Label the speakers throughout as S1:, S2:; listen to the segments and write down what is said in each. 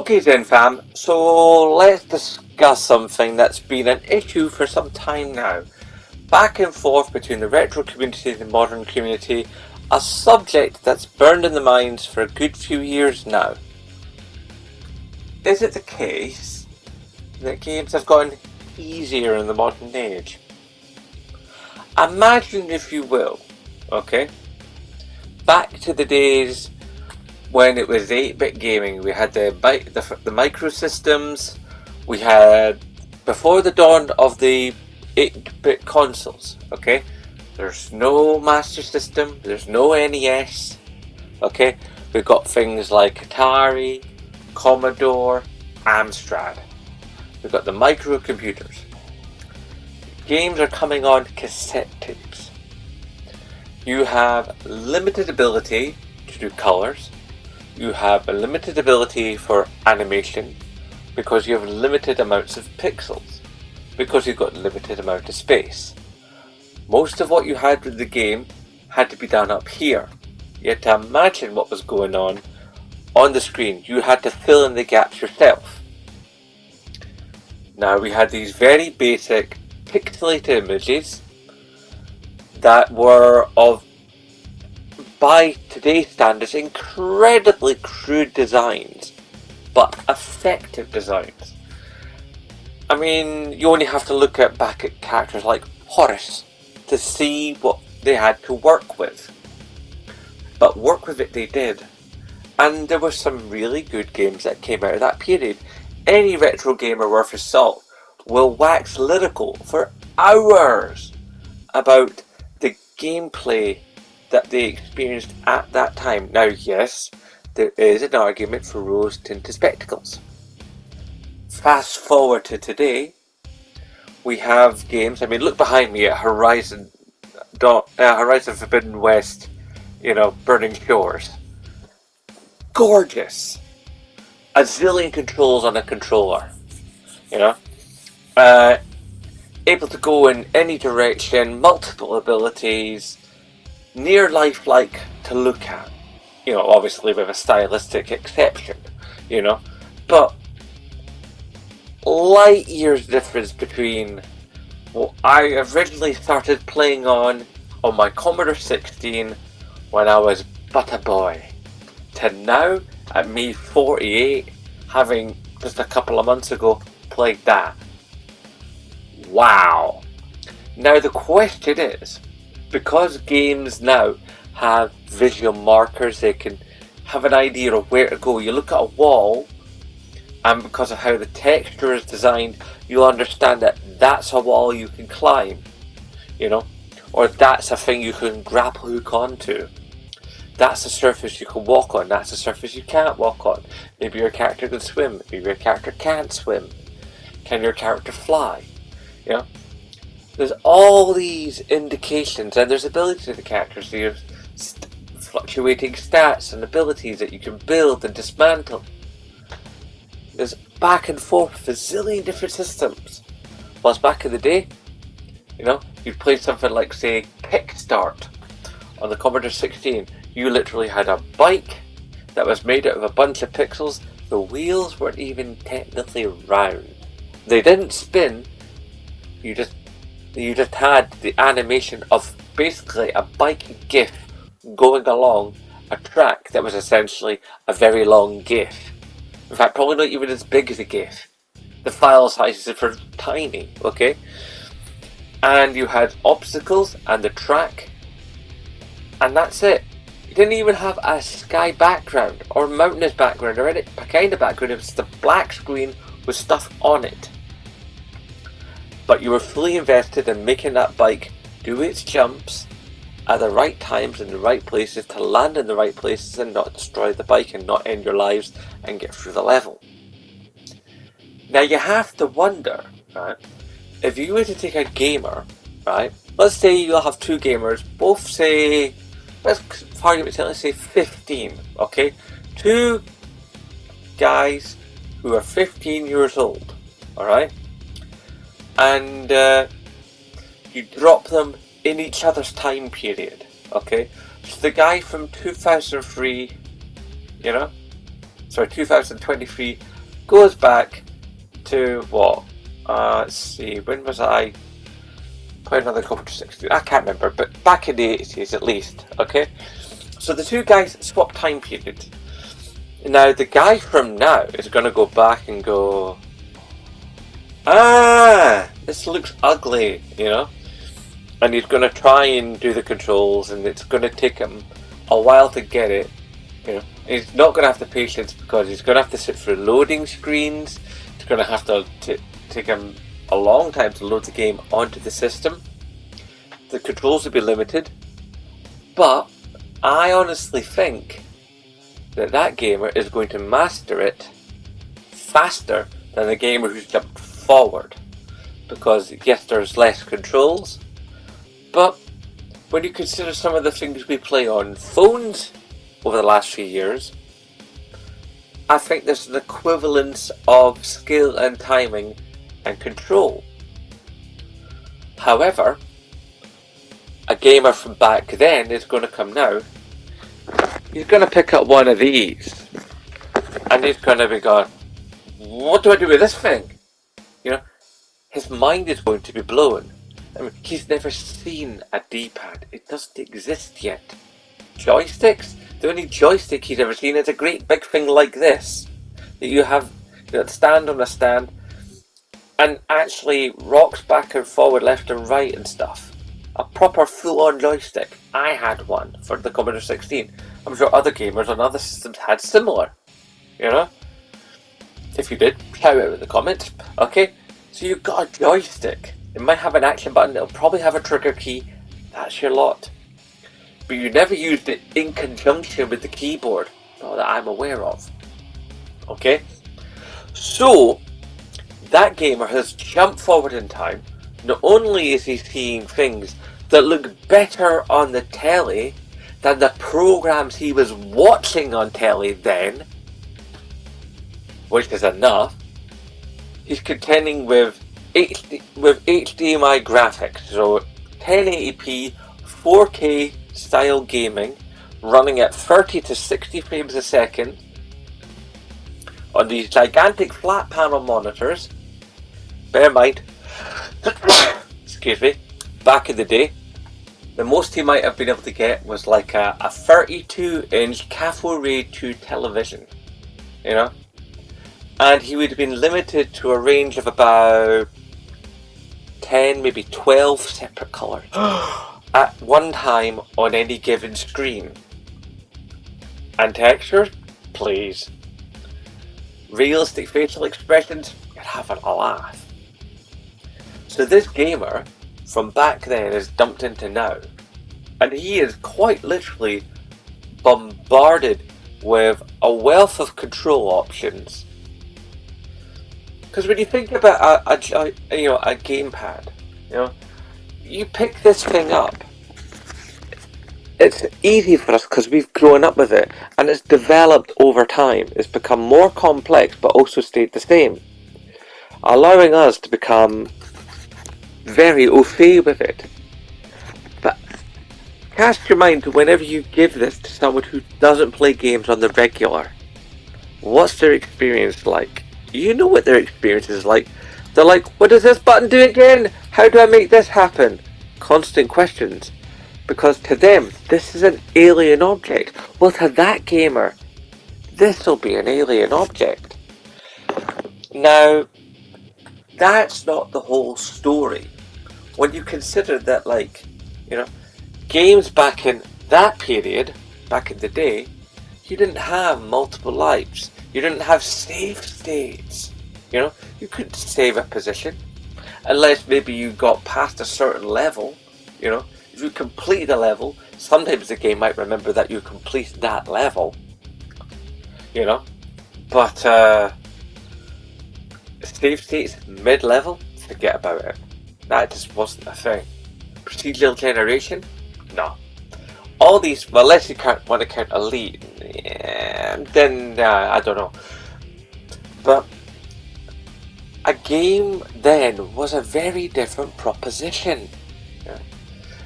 S1: Okay then fam, so let's discuss something that's been an issue for some time now. Back and forth between the retro community and the modern community, a subject that's burned in the minds for a good few years now. Is it the case that games have gotten easier in the modern age? Imagine, if you will, okay, back to the days when it was 8-bit gaming. We had the micro systems, we had, before the dawn of the 8-bit consoles, okay? There's no Master System, there's no NES, okay? We've got things like Atari, Commodore, Amstrad. We've got the microcomputers. Games are coming on cassette tapes. You have limited ability to do colours. You have a limited ability for animation because you have limited amounts of pixels, because you've got limited amount of space. Most of what you had with the game had to be done up here. You had to imagine what was going on the screen. You had to fill in the gaps yourself. Now we had these very basic pixelated images that were of, by today's standards, incredibly crude designs, but effective designs. I mean, you only have to look back at characters like Horus to see what they had to work with. But work with it they did. And there were some really good games that came out of that period. Any retro gamer worth his salt will wax lyrical for hours about the gameplay that they experienced at that time. Now, yes, there is an argument for rose-tinted spectacles. Fast forward to today, we have games. I mean, look behind me at Horizon Forbidden West, Burning Shores. Gorgeous. A zillion controls on a controller, able to go in any direction, multiple abilities, near lifelike to look at, obviously with a stylistic exception, but light years difference between what I originally started playing on my Commodore 16 when I was but a boy, to now at me 48, having just a couple of months ago played that. Wow. Now the question is, because games now have visual markers, they can have an idea of where to go. You look at a wall, and because of how the texture is designed, you'll understand that that's a wall you can climb, or that's a thing you can grapple hook onto. That's a surface you can walk on, that's a surface you can't walk on. Maybe your character can swim, maybe your character can't swim. Can your character fly? There's all these indications, and there's ability to the characters. So you have fluctuating stats and abilities that you can build and dismantle. There's back and forth with a zillion different systems. Whilst back in the day, you'd play something like, say, Kickstart on the Commodore 16. You literally had a bike that was made out of a bunch of pixels. The wheels weren't even technically round. They didn't spin. You just had the animation of basically a bike GIF going along a track that was essentially a very long GIF. In fact, probably not even as big as a GIF. The file sizes were tiny, okay? And you had obstacles and the track, and that's it. You didn't even have a sky background or mountainous background or any kind of background. It was just a black screen with stuff on it. But you were fully invested in making that bike do its jumps at the right times in the right places to land in the right places and not destroy the bike and not end your lives and get through the level. Now you have to wonder, right, if you were to take a gamer, right, let's say you'll have two gamers, both say, let's for argument's sake, let's say 15, okay, two guys who are 15 years old, alright, and you drop them in each other's time period, okay? So the guy from 2023, 2023 goes back to what? Let's see, when was I playing another Commodore 16? I can't remember, but back in the 80s at least, okay? So the two guys swap time periods. Now, the guy from now is going to go back and go, this looks ugly, you know? And he's going to try and do the controls, and it's going to take him a while to get it, you know? He's not going to have the patience because he's going to have to sit through loading screens. It's going to have to take him a long time to load the game onto the system. The controls will be limited, but I honestly think that gamer is going to master it faster than the gamer who's jumped forward, because yes, there's less controls, but when you consider some of the things we play on phones over the last few years, I think there's an equivalence of skill and timing and control. However, a gamer from back then is going to come now. He's going to pick up one of these, and he's going to be going, what do I do with this thing? You know, his mind is going to be blown. I mean, he's never seen a D-pad. It doesn't exist yet. Joysticks? The only joystick he's ever seen is a great big thing like this, that you have, stand on a stand, and actually rocks back and forward, left and right and stuff. A proper full-on joystick. I had one for the Commodore 16. I'm sure other gamers on other systems had similar, you know? If you did, shout out in the comments. Okay, so you've got a joystick. It might have an action button, it'll probably have a trigger key. That's your lot. But you never used it in conjunction with the keyboard, not that I'm aware of. Okay? So, that gamer has jumped forward in time. Not only is he seeing things that look better on the telly than the programs he was watching on telly then, which is enough, he's contending with HDMI graphics, so 1080p 4K style gaming running at 30 to 60 frames a second on these gigantic flat panel monitors. Bear in mind, excuse me, back in the day, the most he might have been able to get was like a 32-inch CAFO Ray 2 television, you know? And he would have been limited to a range of about 10, maybe 12 separate colours at one time on any given screen. And textures? Please. Realistic facial expressions? You're having a laugh. So this gamer from back then is dumped into now, and he is quite literally bombarded with a wealth of control options. Because when you think about a gamepad, you pick this thing up. It's easy for us because we've grown up with it, and it's developed over time. It's become more complex, but also stayed the same, allowing us to become very au fait with it. But cast your mind to whenever you give this to someone who doesn't play games on the regular. What's their experience like? You know what their experience is like. They're like, what does this button do again? How do I make this happen? Constant questions. Because to them, this is an alien object. Well, to that gamer, this will be an alien object. Now, that's not the whole story. When you consider that, games back in that period, back in the day, you didn't have multiple lives. You didn't have save states. You couldn't save a position unless maybe you got past a certain level. If you completed a level, sometimes the game might remember that you completed that level. But save states mid-level, forget about it. That just wasn't a thing. Procedural generation? No. All these, well, unless you want to count Elite, then I don't know. But a game then was a very different proposition.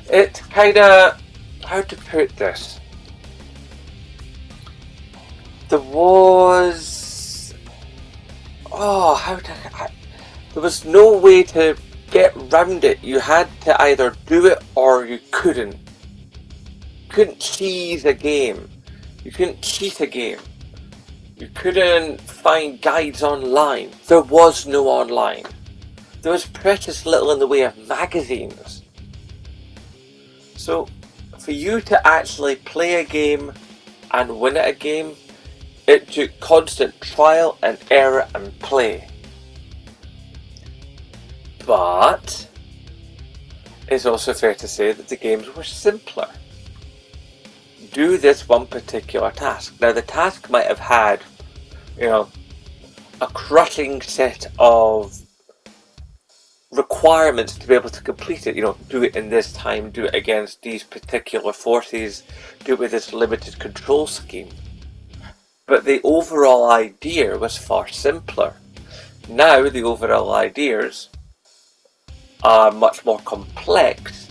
S1: It kind of, how to put this? There was there was no way to get round it. You had to either do it or you couldn't. You couldn't cheese a game. You couldn't cheat a game. You couldn't find guides online. There was no online. There was precious little in the way of magazines. So, for you to actually play a game and win at a game, it took constant trial and error and play. But it's also fair to say that the games were simpler. Do this one particular task. Now the task might have had, a crushing set of requirements to be able to complete it. Do it in this time, do it against these particular forces, do it with this limited control scheme. But the overall idea was far simpler. Now the overall ideas are much more complex,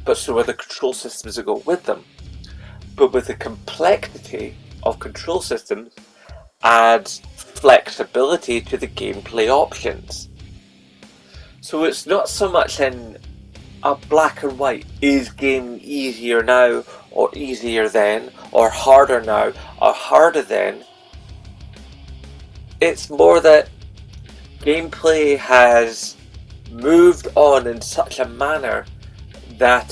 S1: but so are the control systems that go with them. But with the complexity of control systems adds flexibility to the gameplay options. So it's not so much in a black and white, is gaming easier now or easier then, or harder now or harder then. It's more that gameplay has moved on in such a manner that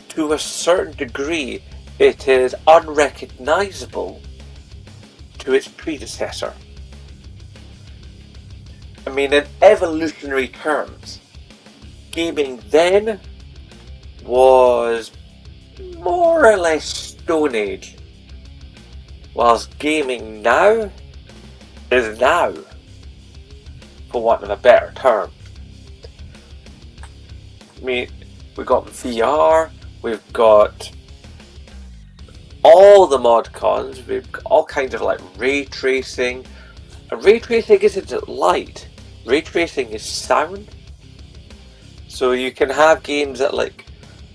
S1: to a certain degree it is unrecognisable to its predecessor. I mean, in evolutionary terms, gaming then was more or less Stone Age, whilst gaming now is now, for want of a better term. I mean, we've got VR, we've got all the mod cons, we've got all kinds of like ray tracing. And ray tracing isn't light, ray tracing is sound. So you can have games that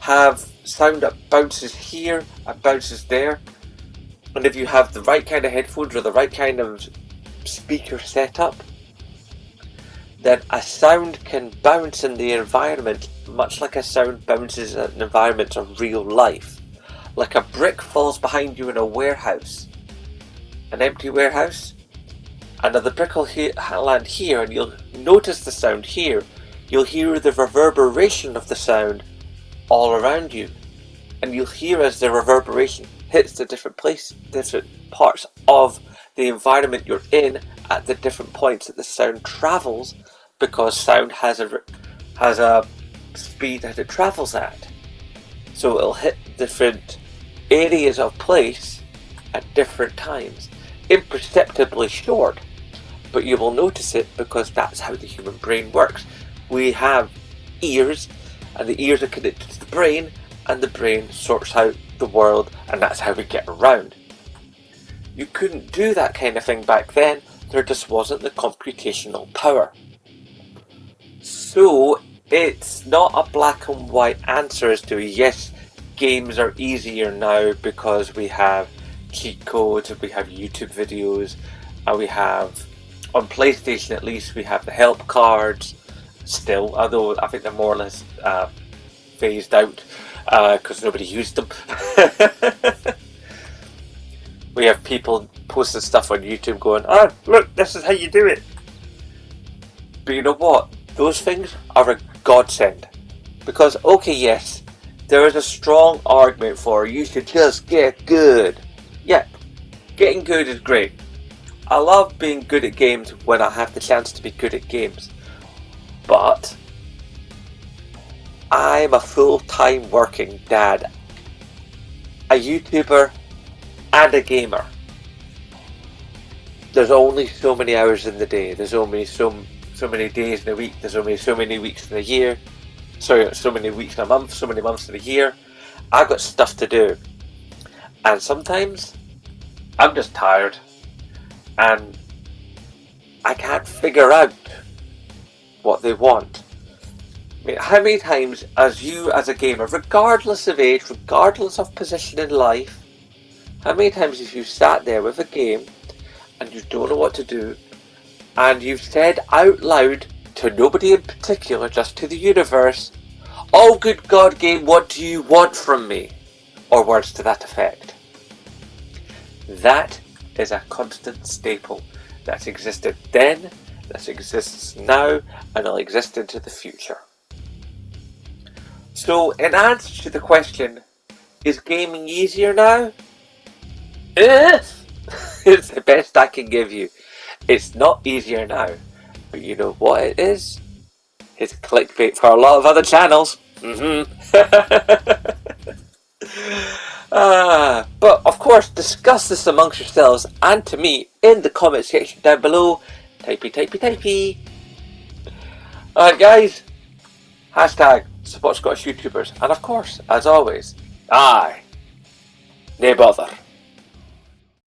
S1: have sound that bounces here and bounces there. And if you have the right kind of headphones or the right kind of speaker setup, then a sound can bounce in the environment much like a sound bounces in an environment of real life. Like a brick falls behind you in a warehouse, an empty warehouse, and the brick will land here and you'll notice the sound here. You'll hear the reverberation of the sound all around you, and you'll hear as the reverberation hits the different parts of the environment you're in at the different points that the sound travels, because sound has a speed that it travels at. So it'll hit different areas of place at different times, imperceptibly short, but you will notice it because that's how the human brain works. We have ears, and the ears are connected to the brain, and the brain sorts out the world, and that's how we get around. You couldn't do that kind of thing back then. There just wasn't the computational power. So it's not a black and white answer as to yes, games are easier now because we have cheat codes, we have YouTube videos, and we have, on PlayStation at least, we have the help cards still, although I think they're more or less phased out because nobody used them. We have people posting stuff on YouTube going, "Oh, look, this is how you do it." But you know what? Those things are a godsend. Because, okay, yes, there is a strong argument for you should just get good. Yeah, getting good is great. I love being good at games when I have the chance to be good at games. But I'm a full-time working dad, a YouTuber, and a gamer. There's only so many hours in the day. There's only so many days in a week. There's only so many weeks in a year. Sorry, so many weeks in a month. So many months in a year. I've got stuff to do, and sometimes I'm just tired, and I can't figure out what they want. I mean, how many times as a gamer, regardless of age, regardless of position in life, how many times have you sat there with a game and you don't know what to do, and you've said out loud to nobody in particular, just to the universe, "Oh good God game, what do you want from me?" or words to that effect. That is a constant staple that's existed then, that exists now, and will exist into the future. So, in answer to the question, is gaming easier now? It's the best I can give you. It's not easier now, but you know what it is? It's clickbait for a lot of other channels. But of course, discuss this amongst yourselves and to me in the comment section down below. Typey. Alright guys, hashtag support Scottish YouTubers, and of course, as always, aye, nae bother.